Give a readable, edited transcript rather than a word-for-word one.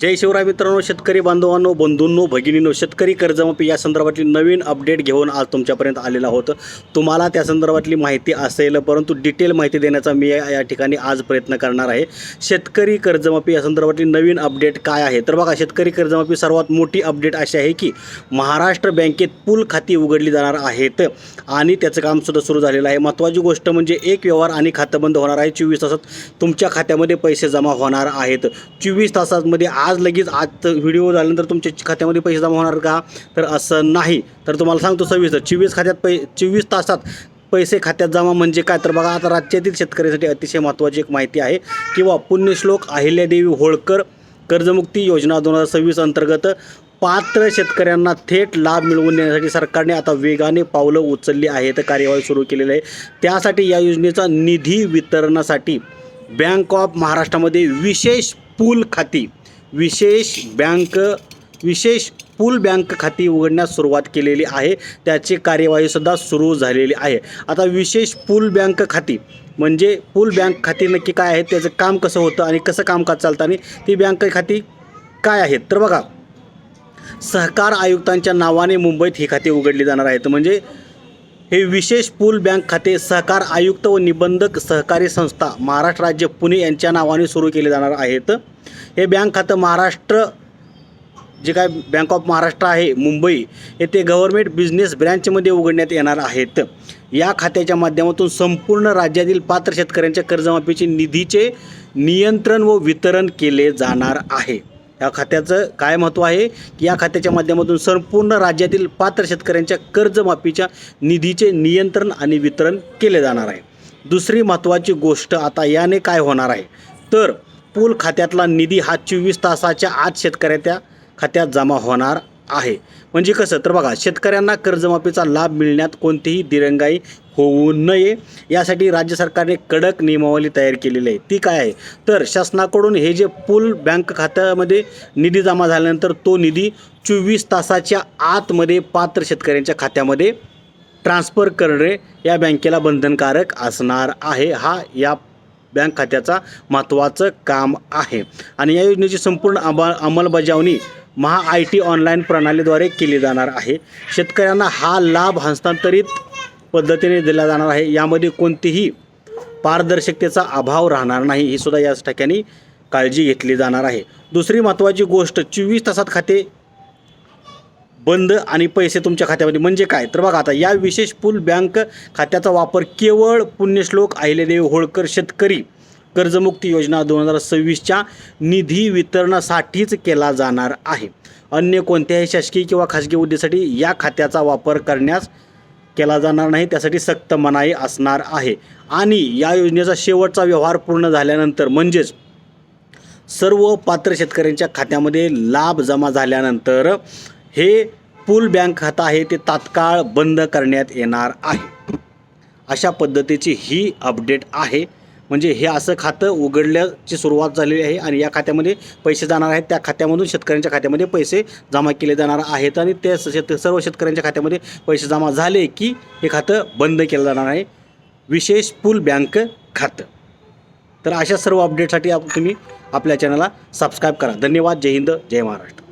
जय शिवराय मित्रांनो, शेतकरी बांधवांनो, बंधूंनो, भगिनींनो, शेतकरी कर्जमाफी या संदर्भातली नवीन अपडेट घेऊन आज तुमच्यापर्यंत आलेला होतं। तुम्हाला त्या संदर्भातली माहिती असेल, परंतु डिटेल माहिती देण्याचा मी या ठिकाणी आज प्रयत्न करणार आहे। शेतकरी कर्जमाफी या संदर्भातली नवीन अपडेट काय आहे तर बघा, शेतकरी कर्जमाफी सर्वात मोठी अपडेट अशी आहे की महाराष्ट्र बँकेत पूल खाती उघडली जाणार आहेत आणि त्याचं कामसुद्धा सुरू झालेलं आहे। महत्त्वाची गोष्ट म्हणजे एक व्यवहार आणि खातं बंद होणार आहे। 24 तासात तुमच्या खात्यामध्ये पैसे जमा होणार आहेत। 24 तासांमध्ये आज लगेच आज व्हिडिओ झाल्यानंतर तुमच्या खात्यामध्ये पैसे जमा होणार का तर असं नाही। तर तुम्हाला सांगतो सविस्तर 24 तासात पैसे खात्यात जमा म्हणजे काय तर बघा, आता राज्यातील शेतकऱ्यांसाठी अतिशय महत्त्वाची एक माहिती आहे किंवा पुण्यश्लोक अहिल्यादेवी होळकर कर्जमुक्ती योजना 2026 अंतर्गत पात्र शेतकऱ्यांना थेट लाभ मिळवून देण्यासाठी सरकारने आता वेगाने पावलं उचलली आहेत, कार्यवाही सुरू केलेली आहे। त्यासाठी या योजनेचा निधी वितरणासाठी बँक ऑफ महाराष्ट्रामध्ये विशेष पूल बँक खाती उघडण्यास सुरुवात केलेली आहे। त्याची कार्यवाहीसुद्धा सुरू झालेली आहे। आता विशेष पूल बँक खाती म्हणजे पूल बँक खाती नक्की काय आहे, त्याचं काम कसं होतं आणि कसं कामकाज चालतं आणि ती बँक खाती काय आहेत तर बघा, सहकार आयुक्तांच्या नावाने मुंबईत ही खाती उघडली जाणार आहेत। म्हणजे हे विशेष पूल बँक खाते सहकार आयुक्त व निबंधक सहकारी संस्था महाराष्ट्र राज्य पुणे यांच्या नावाने सुरू केले जाणार आहेत। हे बँक खातं महाराष्ट्र जे काय बँक ऑफ महाराष्ट्र आहे मुंबई येथे गव्हर्नमेंट बिझनेस ब्रँचमध्ये उघडण्यात येणार आहेत। या खात्याच्या माध्यमातून संपूर्ण राज्यातील पात्र शेतकऱ्यांच्या कर्जमाफीचे निधीचे नियंत्रण व वितरण केले जाणार आहे। या खात्याचं काय महत्त्व आहे की या खात्याच्या माध्यमातून संपूर्ण राज्यातील पात्र शेतकऱ्यांच्या कर्जमाफीच्या निधीचे नियंत्रण आणि वितरण केले जाणार आहे। दुसरी महत्त्वाची गोष्ट आता याने काय होणार आहे तर पूल खात्यातला निधी हा 24 तासाच्या आत शेतकऱ्याच्या खात्यात जमा होणार आहे। म्हणजे कसं तर बघा, शेतकऱ्यांना कर्जमाफीचा लाभ मिळण्यात कोणतीही दिरंगाई होऊ नये यासाठी राज्य सरकारने कडक नियमावली तयार केलेली आहे। ती काय आहे तर शासनाकडून हे जे पूल बँक खात्यामध्ये निधी जमा झाल्यानंतर तो निधी 24 तासाच्या आतमध्ये पात्र शेतकऱ्यांच्या खात्यामध्ये ट्रान्सफर करणे या बँकेला बंधनकारक असणार आहे। हा या बँक खात्याचा महत्त्वाचं काम आहे आणि या योजनेची संपूर्ण अंमलबजावणी महा-IT ऑनलाईन प्रणालीद्वारे केली जाणार आहे। शेतकऱ्यांना हा लाभ हस्तांतरित पद्धतीने दिला जाणार आहे। यामध्ये कोणतीही पारदर्शकतेचा अभाव राहणार नाही, ही सुद्धा या ठिकाणी काळजी घेतली जाणार आहे। दुसरी महत्त्वाची गोष्ट, 24 तासात खाते बंद आणि पैसे तुमच्या खात्यामध्ये म्हणजे काय तर बघा, आता या विशेष पूल बँक खात्याचा वापर केवळ पुण्यश्लोक अहिल्यादेवी होळकर शेतकरी कर्जमुक्ती योजना 2026च्या निधी वितरणासाठीच केला जाणार आहे। अन्य कोणत्याही शासकीय किंवा खाजगी उद्देशासाठी या खात्याचा वापर करण्यास केला जाणार नाही, त्यासाठी सक्त मनाई असणार आहे। आणि या योजनेचा शेवटचा व्यवहार पूर्ण झाल्यानंतर म्हणजेच सर्व पात्र शेतकऱ्यांच्या खात्यामध्ये लाभ जमा झाल्यानंतर हे पूल बँक खातं आहे ते तात्काळ बंद करण्यात येणार आहे। अशा पद्धतीची ही अपडेट आहे। म्हणजे हे असं खातं उघडल्याची सुरुवात झालेली आहे आणि या खात्यामध्ये पैसे जाणार आहेत। त्या खात्यामधून शेतकऱ्यांच्या खात्यामध्ये पैसे जमा केले जाणार आहेत आणि ते सर्व शेतकऱ्यांच्या खात्यामध्ये पैसे जमा झाले की हे खातं बंद केलं जाणार आहे, विशेष पूल बँक खातं। तर अशा सर्व अपडेटसाठी तुम्ही आपल्या चॅनलला सबस्क्राईब करा। धन्यवाद। जय हिंद, जय महाराष्ट्र।